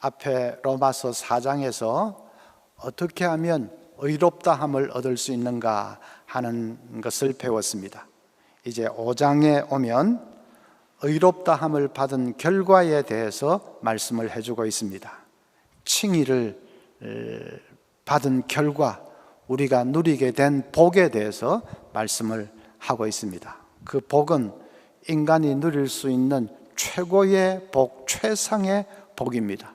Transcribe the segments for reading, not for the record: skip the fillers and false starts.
앞에 로마서 4장에서 어떻게 하면 의롭다함을 얻을 수 있는가 하는 것을 배웠습니다. 이제 5장에 오면 의롭다함을 받은 결과에 대해서 말씀을 해주고 있습니다. 칭의를 받은 결과, 우리가 누리게 된 복에 대해서 말씀을 하고 있습니다. 그 복은 인간이 누릴 수 있는 최고의 복, 최상의 복입니다.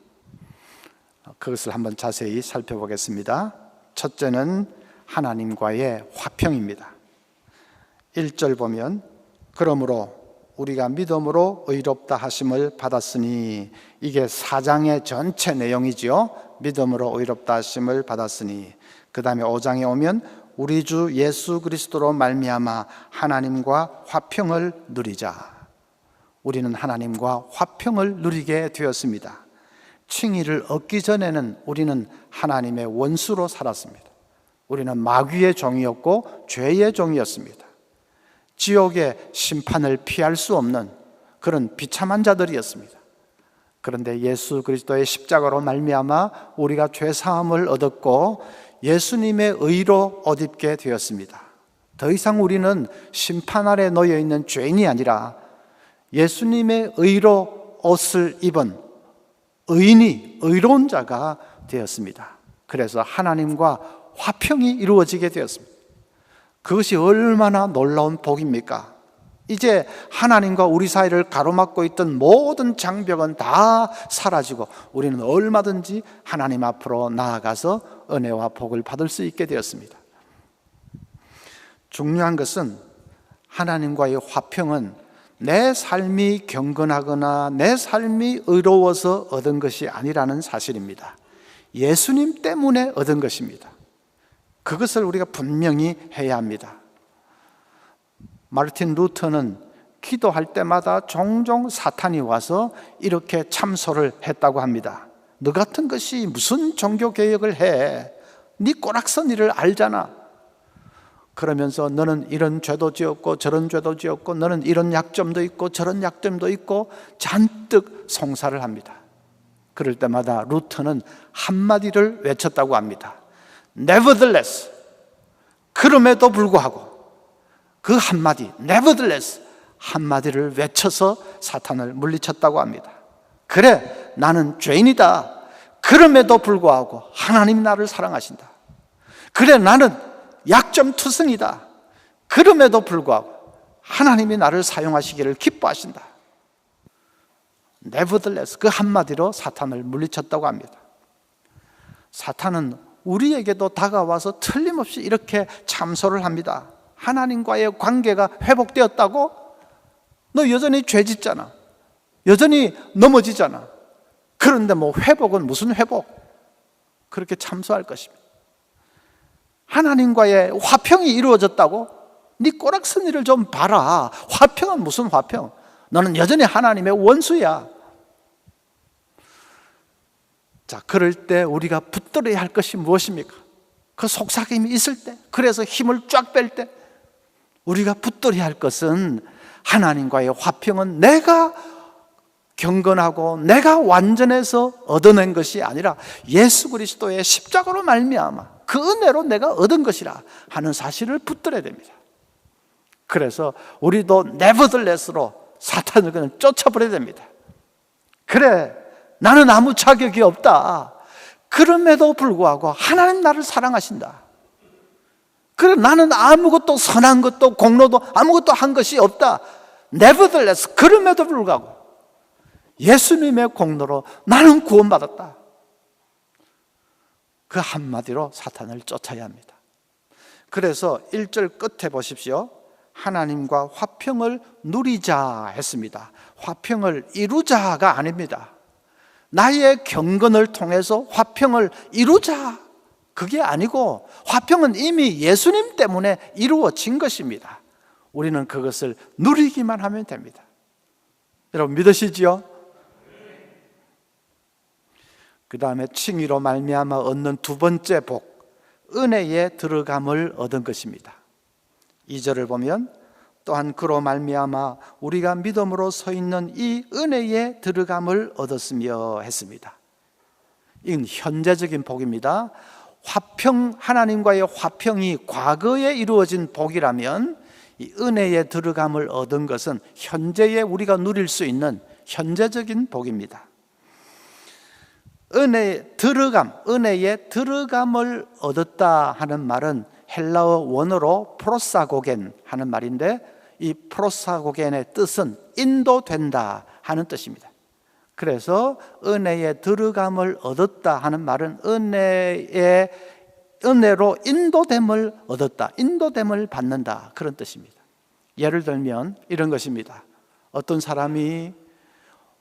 그것을 한번 자세히 살펴보겠습니다. 첫째는 하나님과의 화평입니다. 1절 보면 그러므로 우리가 믿음으로 의롭다 하심을 받았으니, 이게 4장의 전체 내용이지요. 믿음으로 의롭다 하심을 받았으니, 그 다음에 5장에 오면 우리 주 예수 그리스도로 말미암아 하나님과 화평을 누리자. 우리는 하나님과 화평을 누리게 되었습니다. 칭의를 얻기 전에는 우리는 하나님의 원수로 살았습니다. 우리는 마귀의 종이었고 죄의 종이었습니다. 지옥의 심판을 피할 수 없는 그런 비참한 자들이었습니다. 그런데 예수 그리스도의 십자가로 말미암아 우리가 죄 사함을 얻었고 예수님의 의로 옷 입게 되었습니다. 더 이상 우리는 심판 아래 놓여 있는 죄인이 아니라 예수님의 의로 옷을 입은 의인이, 의로운 자가 되었습니다. 그래서 하나님과 화평이 이루어지게 되었습니다. 그것이 얼마나 놀라운 복입니까? 이제 하나님과 우리 사이를 가로막고 있던 모든 장벽은 다 사라지고 우리는 얼마든지 하나님 앞으로 나아가서 은혜와 복을 받을 수 있게 되었습니다. 중요한 것은 하나님과의 화평은 내 삶이 경건하거나 내 삶이 의로워서 얻은 것이 아니라는 사실입니다. 예수님 때문에 얻은 것입니다. 그것을 우리가 분명히 해야 합니다. 마르틴 루터는 기도할 때마다 종종 사탄이 와서 이렇게 참소를 했다고 합니다. 너 같은 것이 무슨 종교개혁을 해? 네 꼬락선 일을 알잖아. 그러면서 너는 이런 죄도 지었고 저런 죄도 지었고 너는 이런 약점도 있고 저런 약점도 있고 잔뜩 송사를 합니다. 그럴 때마다 루터는 한마디를 외쳤다고 합니다. Nevertheless, 그럼에도 불구하고 그 한마디, Nevertheless 한마디를 외쳐서 사탄을 물리쳤다고 합니다. 그래, 나는 죄인이다. 그럼에도 불구하고 하나님이 나를 사랑하신다. 그래, 나는 약점투성이다. 그럼에도 불구하고 하나님이 나를 사용하시기를 기뻐하신다. Nevertheless, 그 한마디로 사탄을 물리쳤다고 합니다. 사탄은 우리에게도 다가와서 틀림없이 이렇게 참소를 합니다. 하나님과의 관계가 회복되었다고? 너 여전히 죄 짓잖아. 여전히 넘어지잖아. 그런데 뭐 회복은 무슨 회복? 그렇게 참소할 것입니다. 하나님과의 화평이 이루어졌다고? 네 꼬락서니를 좀 봐라. 화평은 무슨 화평? 너는 여전히 하나님의 원수야. 자, 그럴 때 우리가 붙들어야 할 것이 무엇입니까? 그 속삭임이 있을 때, 그래서 힘을 쫙 뺄 때 우리가 붙들어야 할 것은 하나님과의 화평은 내가 경건하고 내가 완전해서 얻어낸 것이 아니라 예수 그리스도의 십자가로 말미암아 그 은혜로 내가 얻은 것이라 하는 사실을 붙들어야 됩니다. 그래서 우리도 nevertheless로 사탄을 그냥 쫓아버려야 됩니다. 그래, 나는 아무 자격이 없다. 그럼에도 불구하고 하나님 나를 사랑하신다. 그래, 나는 아무것도 선한 것도 공로도 아무것도 한 것이 없다. nevertheless, 그럼에도 불구하고 예수님의 공로로 나는 구원받았다. 그 한마디로 사탄을 쫓아야 합니다. 그래서 1절 끝에 보십시오. 하나님과 화평을 누리자 했습니다. 화평을 이루자가 아닙니다. 나의 경건을 통해서 화평을 이루자, 그게 아니고 화평은 이미 예수님 때문에 이루어진 것입니다. 우리는 그것을 누리기만 하면 됩니다. 여러분 믿으시지요? 그 다음에 칭의로 말미암아 얻는 두 번째 복, 은혜에 들어감을 얻은 것입니다. 2절을 보면 또한 그로 말미암아 우리가 믿음으로 서 있는 이 은혜에 들어감을 얻었으며 했습니다. 이건 현재적인 복입니다. 하나님과의 화평이 과거에 이루어진 복이라면 이 은혜에 들어감을 얻은 것은 현재에 우리가 누릴 수 있는 현재적인 복입니다. 은혜에 들어감을 얻었다 하는 말은 헬라어 원어로 프로사고겐 하는 말인데, 이 프로사고겐의 뜻은 인도된다 하는 뜻입니다. 그래서 은혜에 들어감을 얻었다 하는 말은 은혜로 인도됨을 얻었다, 인도됨을 받는다, 그런 뜻입니다. 예를 들면 이런 것입니다. 어떤 사람이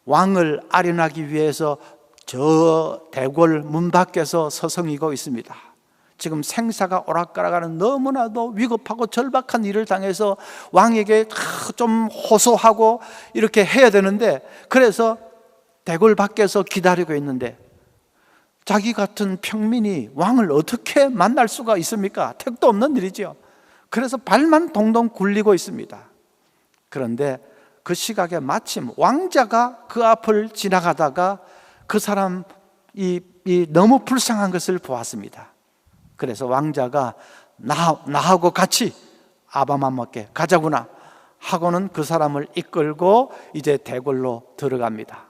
왕을 아련하기 위해서 저 대궐 문 밖에서 서성이고 있습니다. 지금 생사가 오락가락하는 너무나도 위급하고 절박한 일을 당해서 왕에게 좀 호소하고 이렇게 해야 되는데, 그래서 대궐 밖에서 기다리고 있는데 자기 같은 평민이 왕을 어떻게 만날 수가 있습니까? 택도 없는 일이죠. 그래서 발만 동동 굴리고 있습니다. 그런데 그 시각에 마침 왕자가 그 앞을 지나가다가 그 사람이 너무 불쌍한 것을 보았습니다. 그래서 왕자가 나하고 같이 아바마마께 가자구나 하고는 그 사람을 이끌고 이제 대궐로 들어갑니다.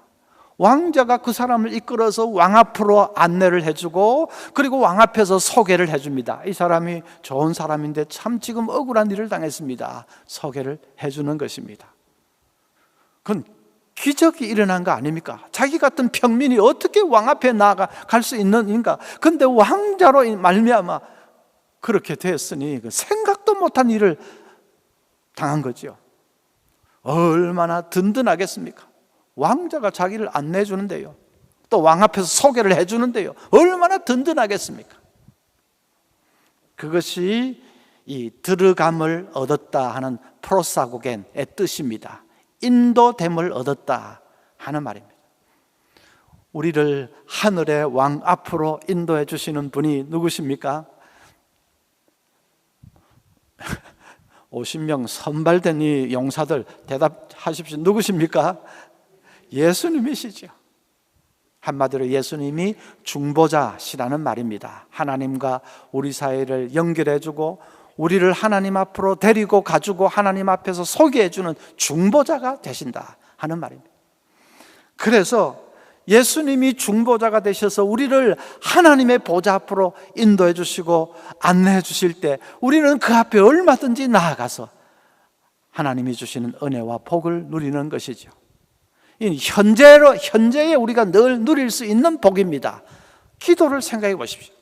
왕자가 그 사람을 이끌어서 왕 앞으로 안내를 해주고, 그리고 왕 앞에서 소개를 해줍니다. 이 사람이 좋은 사람인데 참 지금 억울한 일을 당했습니다. 소개를 해주는 것입니다. 그건 기적이 일어난 거 아닙니까? 자기 같은 평민이 어떻게 왕 앞에 나아갈 수 있는가? 근데 왕자로 말미암아 그렇게 됐으니 생각도 못한 일을 당한 거죠. 얼마나 든든하겠습니까? 왕자가 자기를 안내해 주는데요, 또 왕 앞에서 소개를 해 주는데요, 얼마나 든든하겠습니까? 그것이 이 들어감을 얻었다 하는 프로사고겐의 뜻입니다. 인도됨을 얻었다 하는 말입니다. 우리를 하늘의 왕 앞으로 인도해 주시는 분이 누구십니까? 50명 선발된 이 용사들 대답하십시오. 누구십니까? 예수님이시죠. 한마디로 예수님이 중보자시라는 말입니다. 하나님과 우리 사이를 연결해 주고 우리를 하나님 앞으로 데리고 가지고 하나님 앞에서 소개해 주는 중보자가 되신다 하는 말입니다. 그래서 예수님이 중보자가 되셔서 우리를 하나님의 보좌 앞으로 인도해 주시고 안내해 주실 때 우리는 그 앞에 얼마든지 나아가서 하나님이 주시는 은혜와 복을 누리는 것이죠. 현재에 우리가 늘 누릴 수 있는 복입니다. 기도를 생각해 보십시오.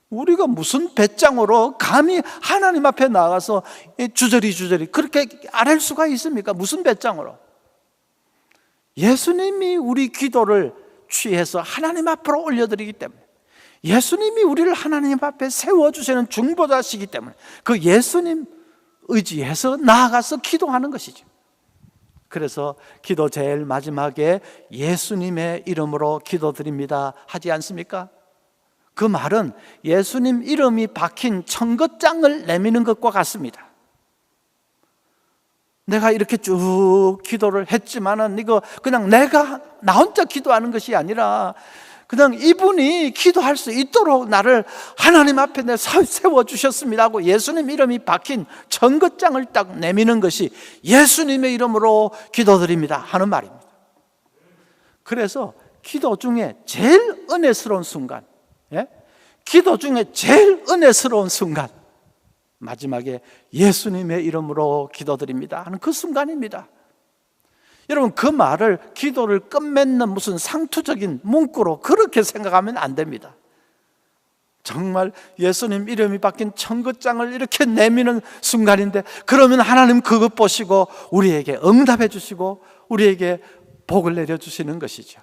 우리가 무슨 배짱으로 감히 하나님 앞에 나가서 주저리 그렇게 아랠 수가 있습니까? 무슨 배짱으로? 예수님이 우리 기도를 취해서 하나님 앞으로 올려드리기 때문에, 예수님이 우리를 하나님 앞에 세워주시는 중보자시기 때문에 그 예수님 의지해서 나아가서 기도하는 것이죠. 그래서 기도 제일 마지막에 예수님의 이름으로 기도드립니다 하지 않습니까? 그 말은 예수님 이름이 박힌 청긋장을 내미는 것과 같습니다. 내가 이렇게 쭉 기도를 했지만은 이거 그냥 나 혼자 기도하는 것이 아니라 그냥 이분이 기도할 수 있도록 나를 하나님 앞에 세워주셨습니다 하고 예수님 이름이 박힌 청긋장을 딱 내미는 것이 예수님의 이름으로 기도드립니다 하는 말입니다. 그래서 기도 중에 제일 은혜스러운 순간, 기도 중에 제일 은혜스러운 순간, 마지막에 예수님의 이름으로 기도드립니다 하는 그 순간입니다. 여러분, 그 말을 기도를 끝맺는 무슨 상투적인 문구로 그렇게 생각하면 안 됩니다. 정말 예수님 이름이 박힌 청긋장을 이렇게 내미는 순간인데, 그러면 하나님 그것 보시고 우리에게 응답해 주시고 우리에게 복을 내려주시는 것이죠.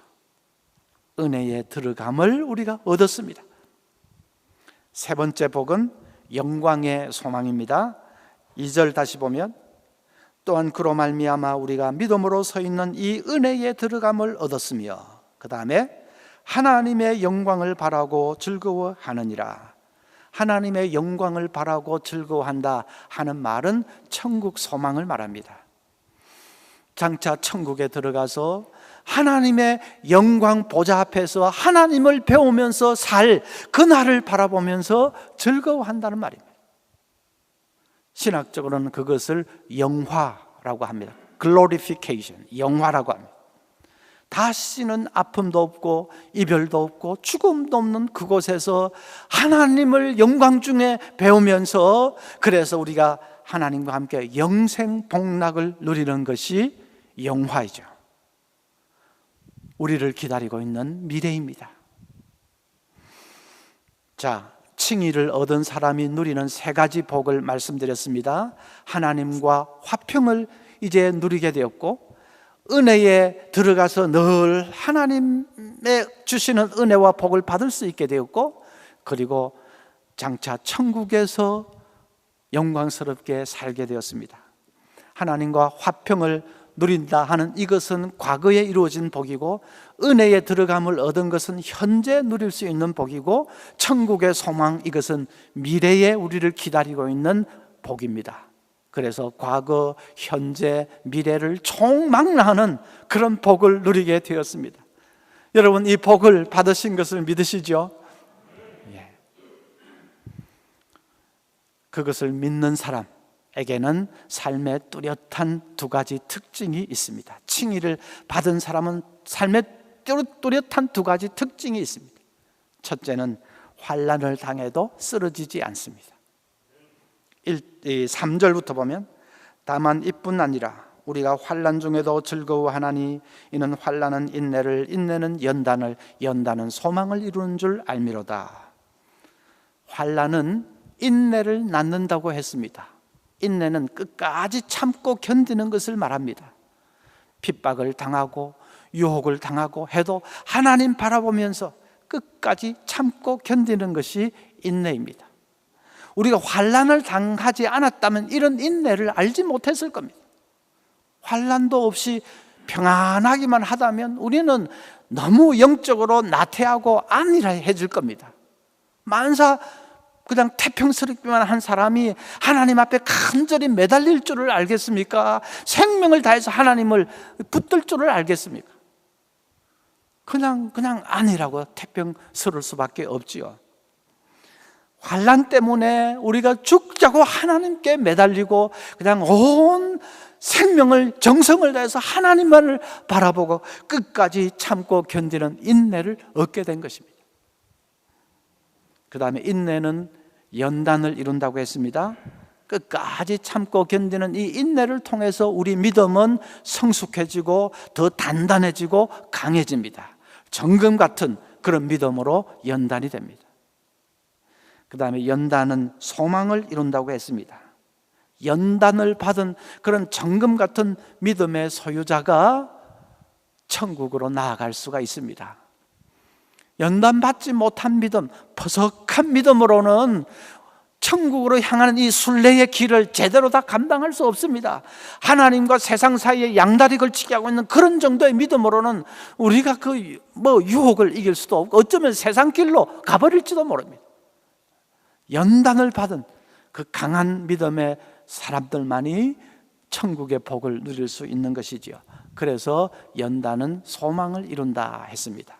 은혜의 들어감을 우리가 얻었습니다. 세 번째 복은 영광의 소망입니다. 2절 다시 보면 또한 그로 말미암아 우리가 믿음으로 서 있는 이 은혜의 들어감을 얻었으며, 그 다음에 하나님의 영광을 바라고 즐거워하느니라. 하나님의 영광을 바라고 즐거워한다 하는 말은 천국 소망을 말합니다. 장차 천국에 들어가서 하나님의 영광 보좌 앞에서 하나님을 배우면서 살 그날을 바라보면서 즐거워한다는 말입니다. 신학적으로는 그것을 영화라고 합니다. Glorification, 영화라고 합니다. 다시는 아픔도 없고 이별도 없고 죽음도 없는 그곳에서 하나님을 영광 중에 배우면서, 그래서 우리가 하나님과 함께 영생 복락을 누리는 것이 영화이죠. 우리를 기다리고 있는 미래입니다. 자, 칭의를 얻은 사람이 누리는 세 가지 복을 말씀드렸습니다. 하나님과 화평을 이제 누리게 되었고, 은혜에 들어가서 늘 하나님의 주시는 은혜와 복을 받을 수 있게 되었고, 그리고 장차 천국에서 영광스럽게 살게 되었습니다. 하나님과 화평을 누린다 하는 이것은 과거에 이루어진 복이고, 은혜에 들어감을 얻은 것은 현재 누릴 수 있는 복이고, 천국의 소망, 이것은 미래에 우리를 기다리고 있는 복입니다. 그래서 과거, 현재, 미래를 총망라하는 그런 복을 누리게 되었습니다. 여러분, 이 복을 받으신 것을 믿으시죠? 예. 그것을 믿는 사람에게는 삶의 뚜렷한 두 가지 특징이 있습니다. 칭의를 받은 사람은 삶의 뚜렷한 두 가지 특징이 있습니다. 첫째는 환난을 당해도 쓰러지지 않습니다. 3절부터 보면, 다만 이뿐 아니라 우리가 환난 중에도 즐거워하나니 이는 환난은 인내를, 인내는 연단을, 연단은 소망을 이루는 줄 알미로다. 환난은 인내를 낳는다고 했습니다. 인내는 끝까지 참고 견디는 것을 말합니다. 핍박을 당하고 유혹을 당하고 해도 하나님 바라보면서 끝까지 참고 견디는 것이 인내입니다. 우리가 환난을 당하지 않았다면 이런 인내를 알지 못했을 겁니다. 환난도 없이 평안하기만 하다면 우리는 너무 영적으로 나태하고 안일해질 겁니다. 만사 그냥 태평스럽기만 한 사람이 하나님 앞에 간절히 매달릴 줄을 알겠습니까? 생명을 다해서 하나님을 붙들 줄을 알겠습니까? 그냥 안일하고 태평스러울 수밖에 없지요. 환난 때문에 우리가 죽자고 하나님께 매달리고 그냥 온 생명을, 정성을 다해서 하나님만을 바라보고 끝까지 참고 견디는 인내를 얻게 된 것입니다. 그 다음에 인내는 연단을 이룬다고 했습니다. 끝까지 참고 견디는 이 인내를 통해서 우리 믿음은 성숙해지고 더 단단해지고 강해집니다. 정금 같은 그런 믿음으로 연단이 됩니다. 그 다음에 연단은 소망을 이룬다고 했습니다. 연단을 받은 그런 정금 같은 믿음의 소유자가 천국으로 나아갈 수가 있습니다. 연단받지 못한 믿음, 퍼석한 믿음으로는 천국으로 향하는 이 순례의 길을 제대로 다 감당할 수 없습니다. 하나님과 세상 사이에 양다리 걸치게 하고 있는 그런 정도의 믿음으로는 우리가 유혹을 이길 수도 없고 어쩌면 세상 길로 가버릴지도 모릅니다. 연단을 받은 그 강한 믿음의 사람들만이 천국의 복을 누릴 수 있는 것이지요. 그래서 연단은 소망을 이룬다 했습니다.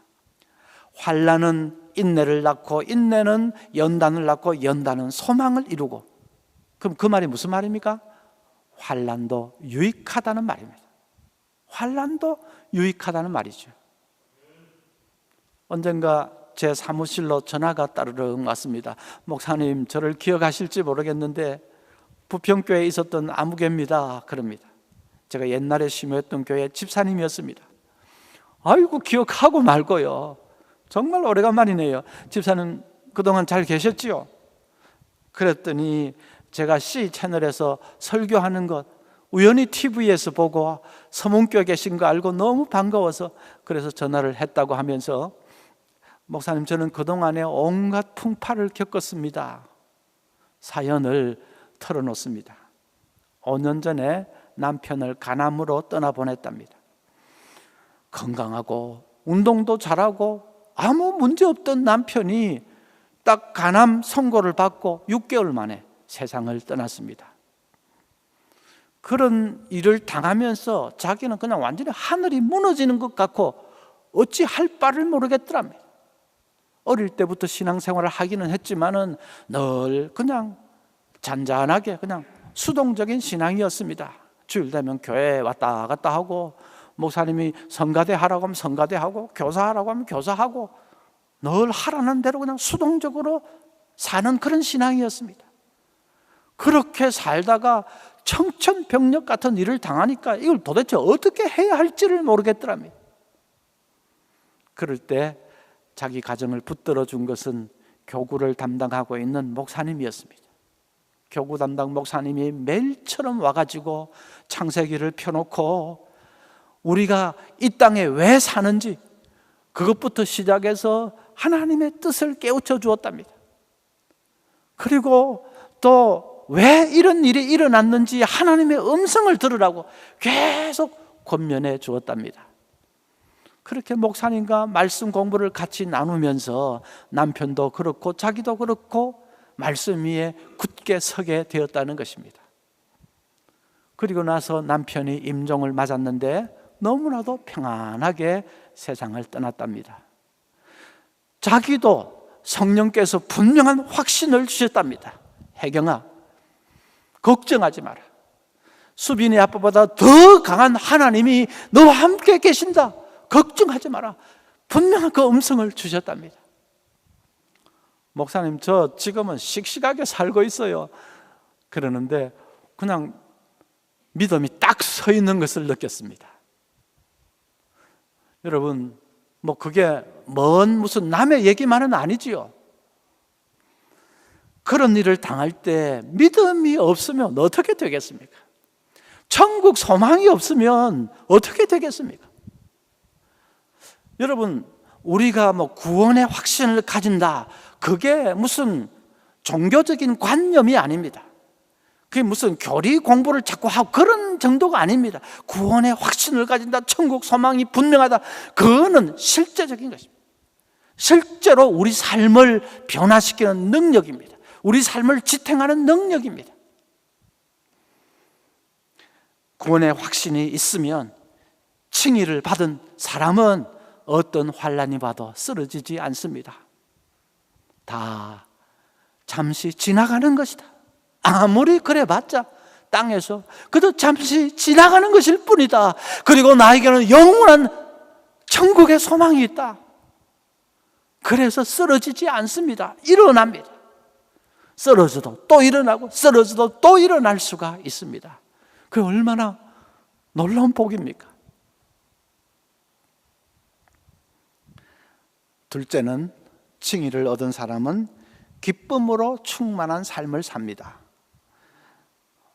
환난은 인내를 낳고 인내는 연단을 낳고 연단은 소망을 이루고, 그럼 그 말이 무슨 말입니까? 환난도 유익하다는 말입니다. 환난도 유익하다는 말이죠. 언젠가 제 사무실로 전화가 따르릉 왔습니다. 목사님, 저를 기억하실지 모르겠는데 부평교회에 있었던 아무개입니다. 그럽니다. 제가 옛날에 심호했던 교회 집사님이었습니다. 아이고, 기억하고 말고요. 정말 오래간만이네요. 집사님 그동안 잘 계셨지요? 그랬더니 제가 C 채널에서 설교하는 것 우연히 TV에서 보고 서문교에 계신 거 알고 너무 반가워서 그래서 전화를 했다고 하면서, 목사님, 저는 그동안에 온갖 풍파를 겪었습니다. 사연을 털어놓습니다. 5년 전에 남편을 간암으로 떠나보냈답니다. 건강하고 운동도 잘하고 아무 문제 없던 남편이 딱 간암 선고를 받고 6개월 만에 세상을 떠났습니다. 그런 일을 당하면서 자기는 그냥 완전히 하늘이 무너지는 것 같고 어찌 할 바를 모르겠더랍니다. 어릴 때부터 신앙생활을 하기는 했지만은 늘 그냥 잔잔하게 그냥 수동적인 신앙이었습니다. 주일 되면 교회에 왔다 갔다 하고, 목사님이 성가대 하라고 하면 성가대 하고, 교사하라고 하면 교사하고, 늘 하라는 대로 그냥 수동적으로 사는 그런 신앙이었습니다. 그렇게 살다가 청천벽력 같은 일을 당하니까 이걸 도대체 어떻게 해야 할지를 모르겠더랍니다. 그럴 때 자기 가정을 붙들어 준 것은 교구를 담당하고 있는 목사님이었습니다. 교구 담당 목사님이 매일처럼 와가지고 창세기를 펴놓고 우리가 이 땅에 왜 사는지 그것부터 시작해서 하나님의 뜻을 깨우쳐 주었답니다. 그리고 또 왜 이런 일이 일어났는지 하나님의 음성을 들으라고 계속 권면해 주었답니다. 그렇게 목사님과 말씀 공부를 같이 나누면서 남편도 그렇고 자기도 그렇고 말씀 위에 굳게 서게 되었다는 것입니다. 그리고 나서 남편이 임종을 맞았는데 너무나도 평안하게 세상을 떠났답니다. 자기도 성령께서 분명한 확신을 주셨답니다. 혜경아, 걱정하지 마라. 수빈이 아빠보다 더 강한 하나님이 너와 함께 계신다. 걱정하지 마라. 분명한 그 음성을 주셨답니다. 목사님, 저 지금은 씩씩하게 살고 있어요. 그러는데 그냥 믿음이 딱 서 있는 것을 느꼈습니다. 여러분, 뭐 그게 무슨 남의 얘기만은 아니지요. 그런 일을 당할 때 믿음이 없으면 어떻게 되겠습니까? 천국 소망이 없으면 어떻게 되겠습니까? 여러분, 우리가 뭐 구원의 확신을 가진다, 그게 무슨 종교적인 관념이 아닙니다. 그게 무슨 교리 공부를 자꾸 하고 그런 정도가 아닙니다. 구원의 확신을 가진다, 천국 소망이 분명하다, 그거는 실제적인 것입니다. 실제로 우리 삶을 변화시키는 능력입니다. 우리 삶을 지탱하는 능력입니다. 구원의 확신이 있으면 칭의를 받은 사람은 어떤 환난이 와도 쓰러지지 않습니다. 다 잠시 지나가는 것이다. 아무리 그래봤자 땅에서 그저 잠시 지나가는 것일 뿐이다. 그리고 나에게는 영원한 천국의 소망이 있다. 그래서 쓰러지지 않습니다. 일어납니다. 쓰러져도 또 일어나고 쓰러져도 또 일어날 수가 있습니다. 그게 얼마나 놀라운 복입니까? 둘째는, 칭의를 얻은 사람은 기쁨으로 충만한 삶을 삽니다.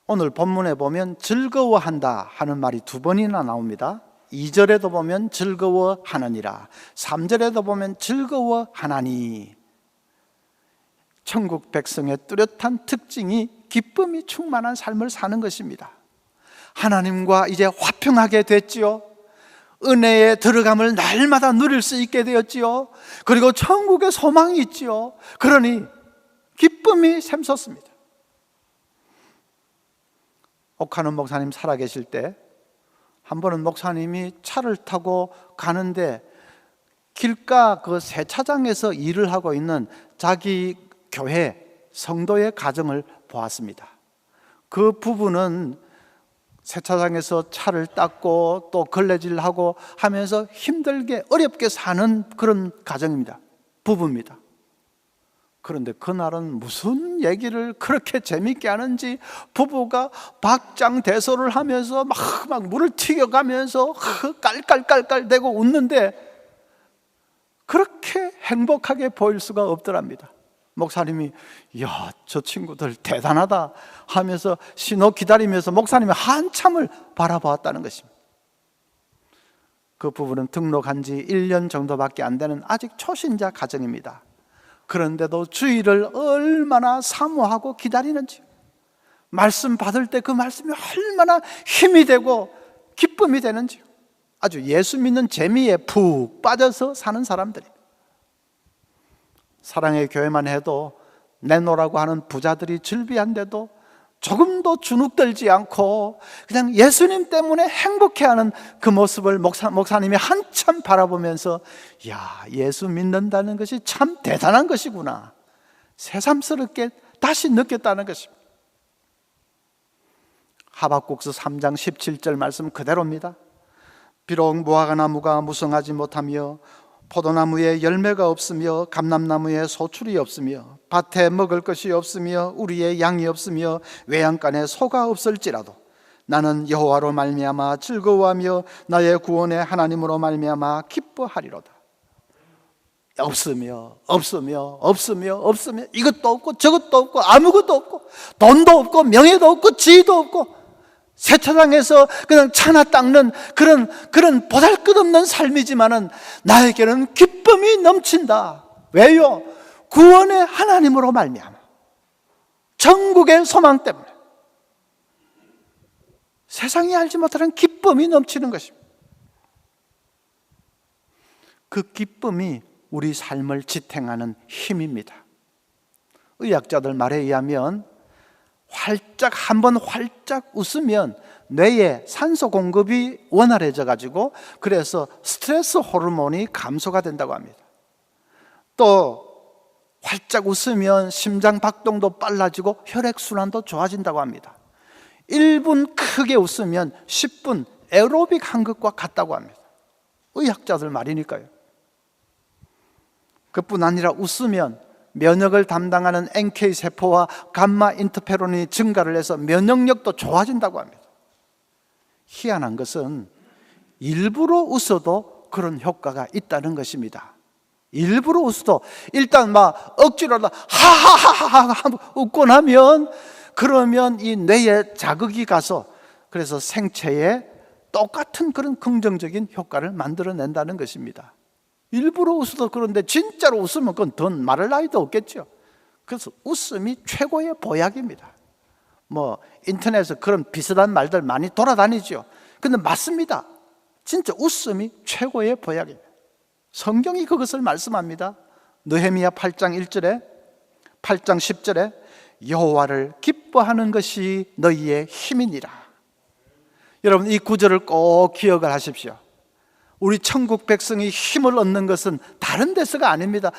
오늘 본문에 보면 즐거워한다 하는 말이 2번이나 나옵니다. 2절에도 보면 즐거워하느니라, 3절에도 보면 즐거워하나니. 천국 백성의 뚜렷한 특징이 기쁨이 충만한 삶을 사는 것입니다. 하나님과 이제 화평하게 됐지요. 은혜의 들어감을 날마다 누릴 수 있게 되었지요. 그리고 천국의 소망이 있지요. 그러니 기쁨이 샘솟습니다. 옥하는 목사님 살아계실 때 한 번은 목사님이 차를 타고 가는데 길가 그 세차장에서 일을 하고 있는 자기 교회 성도의 가정을 보았습니다. 그 부부는 세차장에서 차를 닦고 또 걸레질하고 하면서 힘들게 어렵게 사는 그런 가정입니다. 부부입니다. 그런데 그날은 무슨 얘기를 그렇게 재밌게 하는지 부부가 박장대소를 하면서 막 물을 튀겨가면서 깔깔깔깔대고 웃는데 그렇게 행복하게 보일 수가 없더랍니다. 목사님이 이야, 저 친구들 대단하다 하면서 신호 기다리면서 목사님이 한참을 바라보았다는 것입니다. 그 부부는 등록한 지 1년 정도밖에 안 되는 아직 초신자 가정입니다. 그런데도 주일을 얼마나 사모하고 기다리는지, 말씀 받을 때 그 말씀이 얼마나 힘이 되고 기쁨이 되는지, 아주 예수 믿는 재미에 푹 빠져서 사는 사람들입니다. 사랑의 교회만 해도 내놓으라고 하는 부자들이 즐비한데도 조금도 주눅들지 않고 그냥 예수님 때문에 행복해하는 그 모습을 목사님이 한참 바라보면서, 야, 예수 믿는다는 것이 참 대단한 것이구나, 새삼스럽게 다시 느꼈다는 것입니다. 하박국서 3장 17절 말씀 그대로입니다. 비록 무화과나무가 무성하지 못하며 포도나무에 열매가 없으며 감람나무에 소출이 없으며 밭에 먹을 것이 없으며 우리의 양이 없으며 외양간에 소가 없을지라도 나는 여호와로 말미암아 즐거워하며 나의 구원의 하나님으로 말미암아 기뻐하리로다. 없으며 이것도 없고 저것도 없고 아무것도 없고 돈도 없고 명예도 없고 지위도 없고 세차장에서 그냥 차나 닦는 그런 보잘것없는 삶이지만은 나에게는 기쁨이 넘친다. 왜요? 구원의 하나님으로 말미암아 천국의 소망 때문에 세상이 알지 못하는 기쁨이 넘치는 것입니다. 그 기쁨이 우리 삶을 지탱하는 힘입니다. 의학자들 말에 의하면 한번 활짝 웃으면 뇌에 산소 공급이 원활해져 가지고 그래서 스트레스 호르몬이 감소가 된다고 합니다. 또 활짝 웃으면 심장 박동도 빨라지고 혈액순환도 좋아진다고 합니다. 1분 크게 웃으면 10분 에어로빅 한 것과 같다고 합니다. 의학자들 말이니까요. 그뿐 아니라 웃으면 면역을 담당하는 NK세포와 감마 인터페론이 증가를 해서 면역력도 좋아진다고 합니다. 희한한 것은 일부러 웃어도 그런 효과가 있다는 것입니다. 일부러 웃어도 일단 막 억지로라도 하하하하 웃고 나면 그러면 이 뇌에 자극이 가서 그래서 생체에 똑같은 그런 긍정적인 효과를 만들어낸다는 것입니다. 일부러 웃어도 그런데 진짜로 웃으면 그건 더 말할 나위도 없겠죠. 그래서 웃음이 최고의 보약입니다. 인터넷에서 그런 비슷한 말들 많이 돌아다니죠. 근데 맞습니다. 진짜 웃음이 최고의 보약입니다. 성경이 그것을 말씀합니다. 느헤미야 8장 1절에 8장 10절에 여호와를 기뻐하는 것이 너희의 힘이니라. 여러분 이 구절을 꼭 기억을 하십시오. 우리 천국 백성이 힘을 얻는 것은 다른 데서가 아닙니다.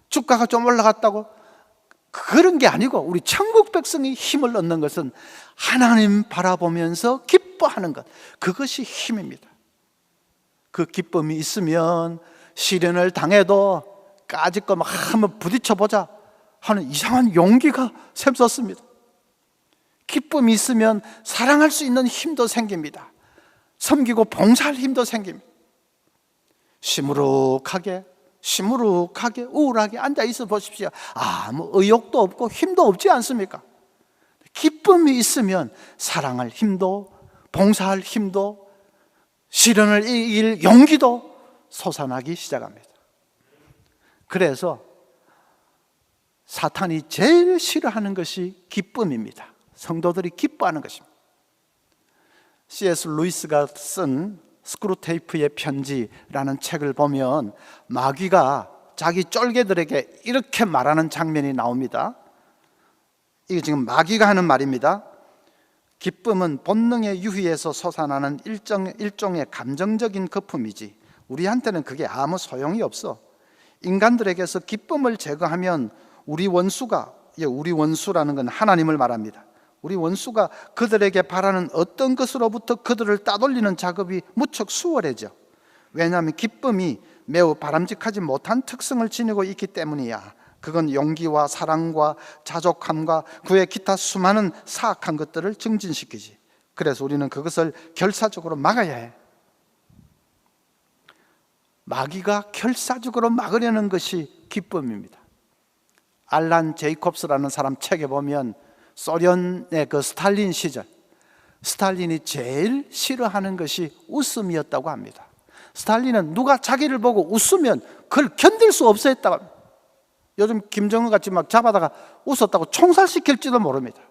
주가가 좀 올라갔다고 그런 게 아니고 우리 천국 백성이 힘을 얻는 것은 하나님 바라보면서 기뻐하는 것, 그것이 힘입니다. 그 기쁨이 있으면 시련을 당해도 까짓 거 막 한번 부딪혀보자 하는 이상한 용기가 샘솟습니다. 기쁨이 있으면 사랑할 수 있는 힘도 생깁니다. 섬기고 봉사할 힘도 생깁니다. 시무룩하게 우울하게 앉아 있어 보십시오. 아무 의욕도 없고 힘도 없지 않습니까? 기쁨이 있으면 사랑할 힘도 봉사할 힘도 시련을 이길 용기도 솟아나기 시작합니다. 그래서 사탄이 제일 싫어하는 것이 기쁨입니다. 성도들이 기뻐하는 것입니다. C.S. 루이스가 쓴 스크루테이프의 편지라는 책을 보면 마귀가 자기 쫄개들에게 이렇게 말하는 장면이 나옵니다. 이게 지금 마귀가 하는 말입니다. 기쁨은 본능의 유희에서 솟아나는 일종의 감정적인 거품이지 우리한테는 그게 아무 소용이 없어. 인간들에게서 기쁨을 제거하면 우리 원수라는 건 하나님을 말합니다. 우리 원수가 그들에게 바라는 어떤 것으로부터 그들을 따돌리는 작업이 무척 수월해져. 왜냐하면 기쁨이 매우 바람직하지 못한 특성을 지니고 있기 때문이야. 그건 용기와 사랑과 자족함과 그의 기타 수많은 사악한 것들을 증진시키지. 그래서 우리는 그것을 결사적으로 막아야 해. 마귀가 결사적으로 막으려는 것이 기쁨입니다. 알란 제이콥스라는 사람 책에 보면 소련의 그 스탈린 시절, 스탈린이 제일 싫어하는 것이 웃음이었다고 합니다. 스탈린은 누가 자기를 보고 웃으면 그걸 견딜 수 없어 했다고 합니다. 요즘 김정은 같이 막 잡아다가 웃었다고 총살시킬지도 모릅니다.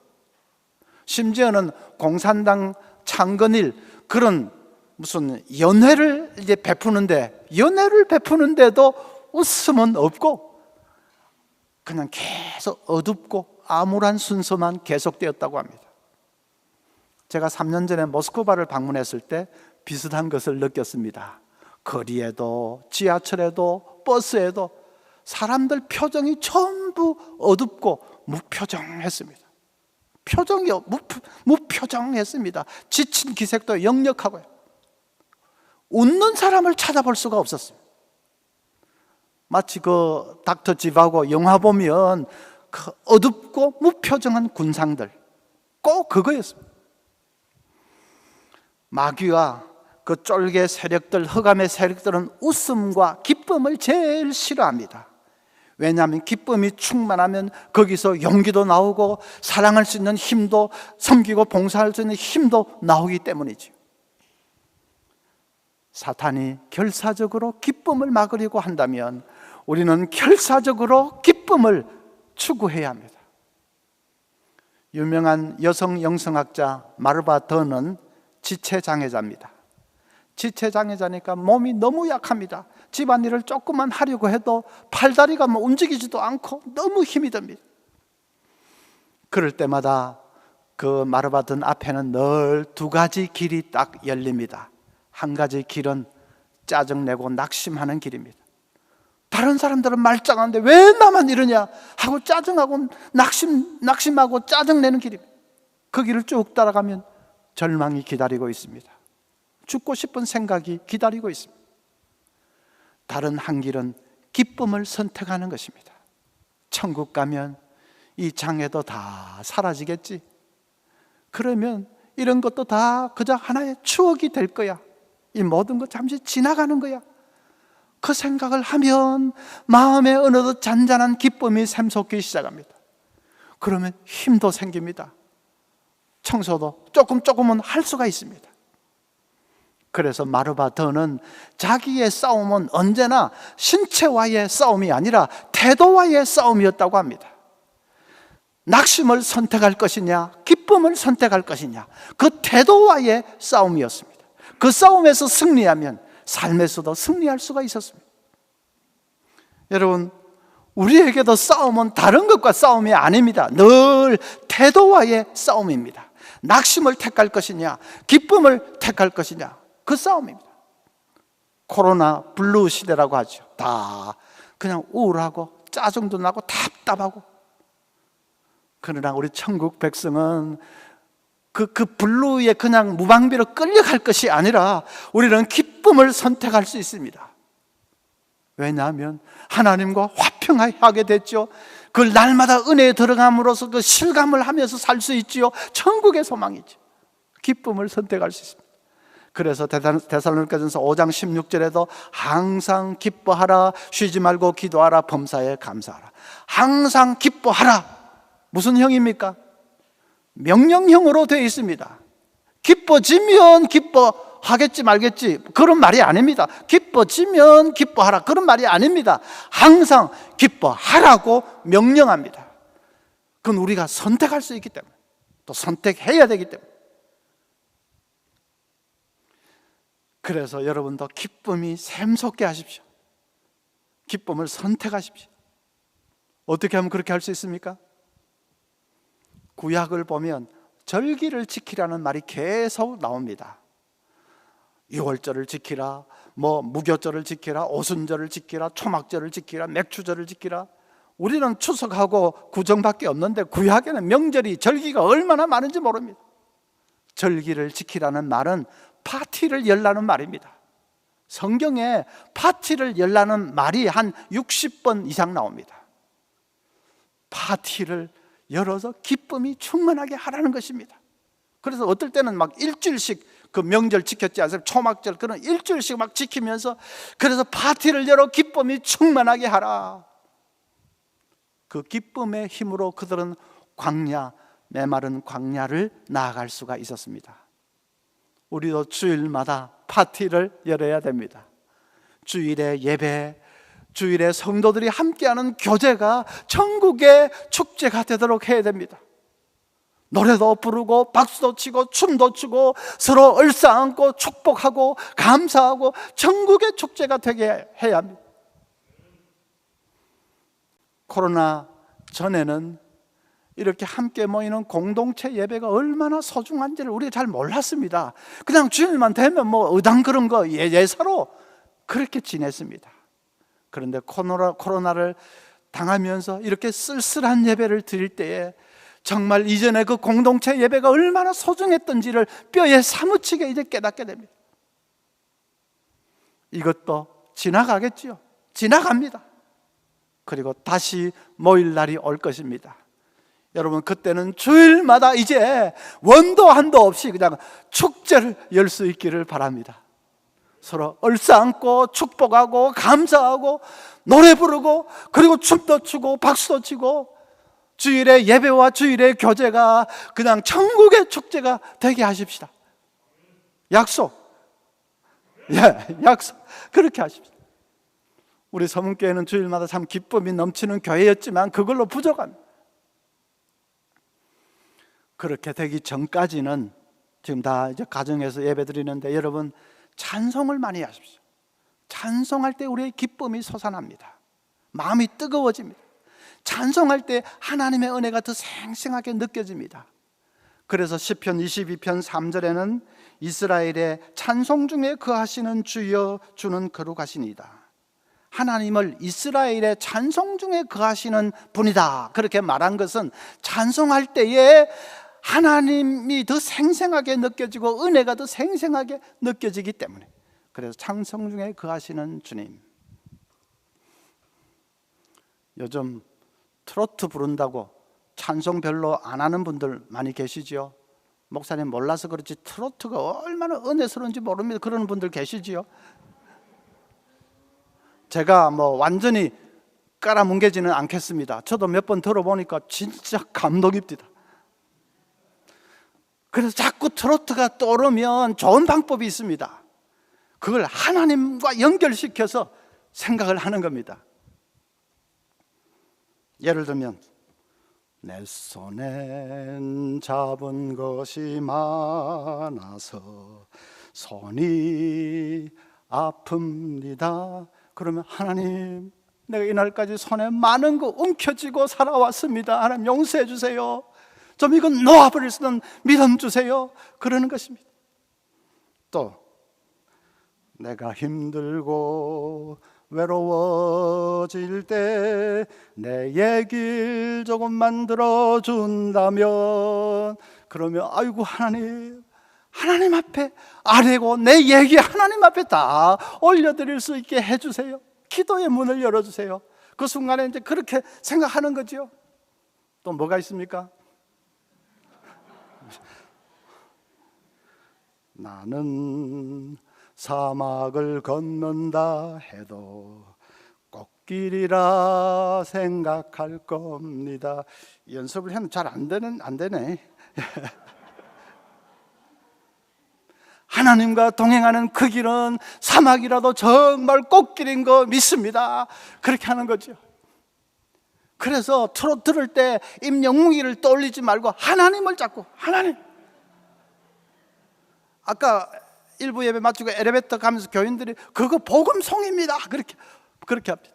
심지어는 공산당 창건일 그런 무슨 연회를 베푸는데도 웃음은 없고 그냥 계속 어둡고 암울한 순서만 계속되었다고 합니다. 제가 3년 전에 모스크바를 방문했을 때 비슷한 것을 느꼈습니다. 거리에도 지하철에도 버스에도 사람들 표정이 전부 어둡고 무표정했습니다. 표정이 무표정했습니다. 지친 기색도 역력하고요. 웃는 사람을 찾아볼 수가 없었습니다. 마치 그 닥터 집하고 영화 보면 그 어둡고 무표정한 군상들, 꼭 그거였습니다. 마귀와 그 쫄개 세력들, 흑암의 세력들은 웃음과 기쁨을 제일 싫어합니다. 왜냐하면 기쁨이 충만하면 거기서 용기도 나오고 사랑할 수 있는 힘도, 섬기고 봉사할 수 있는 힘도 나오기 때문이죠. 사탄이 결사적으로 기쁨을 막으려고 한다면 우리는 결사적으로 기쁨을 추구해야 합니다. 유명한 여성 영성학자 마르바 더는 지체장애자입니다. 지체장애자니까 몸이 너무 약합니다. 집안일을 조금만 하려고 해도 팔다리가 움직이지도 않고 너무 힘이 듭니다. 그럴 때마다 그 마르바 던 앞에는 늘 두 가지 길이 딱 열립니다. 한 가지 길은 짜증내고 낙심하는 길입니다. 다른 사람들은 말짱한데 왜 나만 이러냐 하고 짜증하고 낙심하고 짜증내는 길입니다. 그 길을 쭉 따라가면 절망이 기다리고 있습니다. 죽고 싶은 생각이 기다리고 있습니다. 다른 한 길은 기쁨을 선택하는 것입니다. 천국 가면 이 장애도 다 사라지겠지. 그러면 이런 것도 다 그저 하나의 추억이 될 거야. 이 모든 것 잠시 지나가는 거야. 그 생각을 하면 마음에 어느덧 잔잔한 기쁨이 샘솟기 시작합니다. 그러면 힘도 생깁니다. 청소도 조금은 할 수가 있습니다. 그래서 마르바 더는 자기의 싸움은 언제나 신체와의 싸움이 아니라 태도와의 싸움이었다고 합니다. 낙심을 선택할 것이냐, 기쁨을 선택할 것이냐, 그 태도와의 싸움이었습니다. 그 싸움에서 승리하면 삶에서도 승리할 수가 있었습니다. 여러분, 우리에게도 싸움은 다른 것과 싸움이 아닙니다. 늘 태도와의 싸움입니다. 낙심을 택할 것이냐, 기쁨을 택할 것이냐, 그 싸움입니다. 코로나 블루 시대라고 하죠. 다 그냥 우울하고 짜증도 나고 답답하고. 그러나 우리 천국 백성은 그 블루에 그냥 무방비로 끌려갈 것이 아니라 우리는 기쁨을 선택할 수 있습니다. 왜냐하면 하나님과 화평하게 됐죠. 그 날마다 은혜에 들어감으로써 그 실감을 하면서 살 수 있지요. 천국의 소망이죠. 기쁨을 선택할 수 있습니다. 그래서 데살로니가전서 5장 16절에도 항상 기뻐하라, 쉬지 말고 기도하라, 범사에 감사하라. 항상 기뻐하라. 무슨 형입니까? 명령형으로 되어 있습니다. 기뻐지면 기뻐하겠지 말겠지 그런 말이 아닙니다. 기뻐지면 기뻐하라 그런 말이 아닙니다. 항상 기뻐하라고 명령합니다. 그건 우리가 선택할 수 있기 때문에, 또 선택해야 되기 때문에. 그래서 여러분도 기쁨이 샘솟게 하십시오. 기쁨을 선택하십시오. 어떻게 하면 그렇게 할 수 있습니까? 구약을 보면 절기를 지키라는 말이 계속 나옵니다. 유월절을 지키라, 무교절을 지키라, 오순절을 지키라, 초막절을 지키라, 맥추절을 지키라. 우리는 추석하고 구정밖에 없는데 구약에는 명절이, 절기가 얼마나 많은지 모릅니다. 절기를 지키라는 말은 파티를 열라는 말입니다. 성경에 파티를 열라는 말이 한 60번 이상 나옵니다. 파티를 열어서 기쁨이 충만하게 하라는 것입니다. 그래서 어떨 때는 막 일주일씩 그 명절 지켰지 않습니까? 초막절 그런 일주일씩 막 지키면서, 그래서 파티를 열어 기쁨이 충만하게 하라. 그 기쁨의 힘으로 그들은 광야, 메마른 광야를 나아갈 수가 있었습니다. 우리도 주일마다 파티를 열어야 됩니다. 주일에 예배, 주일에 성도들이 함께하는 교제가 천국의 축제가 되도록 해야 됩니다. 노래도 부르고 박수도 치고 춤도 추고 서로 얼싸안고 축복하고 감사하고 천국의 축제가 되게 해야 합니다. 코로나 전에는 이렇게 함께 모이는 공동체 예배가 얼마나 소중한지를 우리가 잘 몰랐습니다. 그냥 주일만 되면 뭐 의당 그런 거 예사로 그렇게 지냈습니다. 그런데 코로나를 당하면서 이렇게 쓸쓸한 예배를 드릴 때에 정말 이전에 그 공동체 예배가 얼마나 소중했던지를 뼈에 사무치게 이제 깨닫게 됩니다. 이것도 지나가겠지요. 지나갑니다. 그리고 다시 모일 날이 올 것입니다. 여러분, 그때는 주일마다 이제 원도 한도 없이 그냥 축제를 열 수 있기를 바랍니다. 서로 얼싸안고 축복하고 감사하고 노래 부르고 그리고 춤도 추고 박수도 치고 주일의 예배와 주일의 교제가 그냥 천국의 축제가 되게 하십시다. 약속. 약속. 그렇게 하십시다. 우리 서문교회는 주일마다 참 기쁨이 넘치는 교회였지만 그걸로 부족합니다. 그렇게 되기 전까지는 지금 다 이제 가정에서 예배 드리는데 여러분 찬송을 많이 하십시오. 찬송할 때 우리의 기쁨이 솟아납니다. 마음이 뜨거워집니다. 찬송할 때 하나님의 은혜가 더 생생하게 느껴집니다. 그래서 시편 22편 3절에는 이스라엘의 찬송 중에 거하시는 주여 주는 거룩하시니이다. 하나님을 이스라엘의 찬송 중에 거하시는 분이다 그렇게 말한 것은 찬송할 때에 하나님이 더 생생하게 느껴지고 은혜가 더 생생하게 느껴지기 때문에, 그래서 찬송 중에 거하시는 주님. 요즘 트로트 부른다고 찬송 별로 안 하는 분들 많이 계시지요. 목사님 몰라서 그렇지 트로트가 얼마나 은혜스러운지 모릅니다 그러는 분들 계시지요. 제가 뭐 완전히 깔아뭉개지는 않겠습니다. 저도 몇 번 들어보니까 진짜 감동입니다. 그래서 자꾸 트로트가 떠오르면 좋은 방법이 있습니다. 그걸 하나님과 연결시켜서 생각을 하는 겁니다. 예를 들면 내 손엔 잡은 것이 많아서 손이 아픕니다. 그러면 하나님, 내가 이날까지 손에 많은 거 움켜쥐고 살아왔습니다. 하나님 용서해 주세요. 좀 이건 놓아버릴 수 있는 믿음 주세요. 그러는 것입니다. 또 내가 힘들고 외로워질 때 내 얘기를 조금만 들어준다면, 그러면 아이고 하나님, 하나님 앞에 아뢰고 내 얘기 하나님 앞에 다 올려드릴 수 있게 해주세요. 기도의 문을 열어주세요. 그 순간에 이제 그렇게 생각하는 거죠. 또 뭐가 있습니까? 나는 사막을 걷는다 해도 꽃길이라 생각할 겁니다. 연습을 했는데 잘 안 되네. 하나님과 동행하는 그 길은 사막이라도 정말 꽃길인 거 믿습니다. 그렇게 하는 거죠. 그래서 트로트 들을 때 임영웅이를 떠올리지 말고 하나님을 잡고, 하나님. 아까 일부 예배 마치고 엘리베이터 가면서 교인들이 그거 복음송입니다 그렇게 합니다.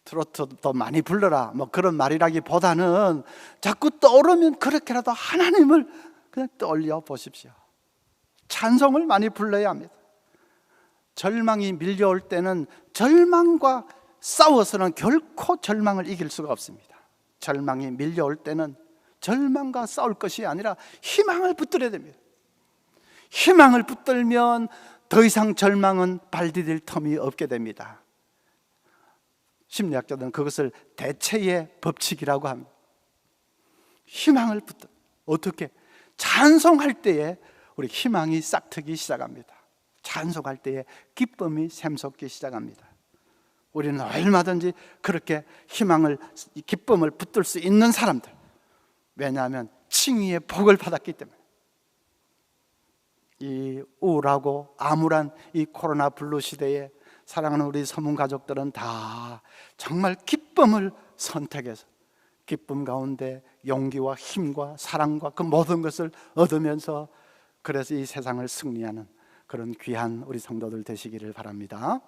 트로트도 많이 불러라 뭐 그런 말이라기보다는 자꾸 떠오르면 그렇게라도 하나님을 그냥 떠올려 보십시오. 찬송을 많이 불러야 합니다. 절망이 밀려올 때는 절망과 싸워서는 결코 절망을 이길 수가 없습니다. 절망이 밀려올 때는 절망과 싸울 것이 아니라 희망을 붙들어야 됩니다. 희망을 붙들면 더 이상 절망은 발 디딜 틈이 없게 됩니다. 심리학자들은 그것을 대체의 법칙이라고 합니다. 희망을 붙들, 어떻게? 찬송할 때에 우리 희망이 싹트기 시작합니다. 찬송할 때에 기쁨이 샘솟기 시작합니다. 우리는 얼마든지 그렇게 희망을, 기쁨을 붙들 수 있는 사람들. 왜냐하면 칭의의 복을 받았기 때문에. 이 우울하고 암울한 이 코로나 블루 시대에 사랑하는 우리 서문 가족들은 다 정말 기쁨을 선택해서 기쁨 가운데 용기와 힘과 사랑과 그 모든 것을 얻으면서 그래서 이 세상을 승리하는 그런 귀한 우리 성도들 되시기를 바랍니다.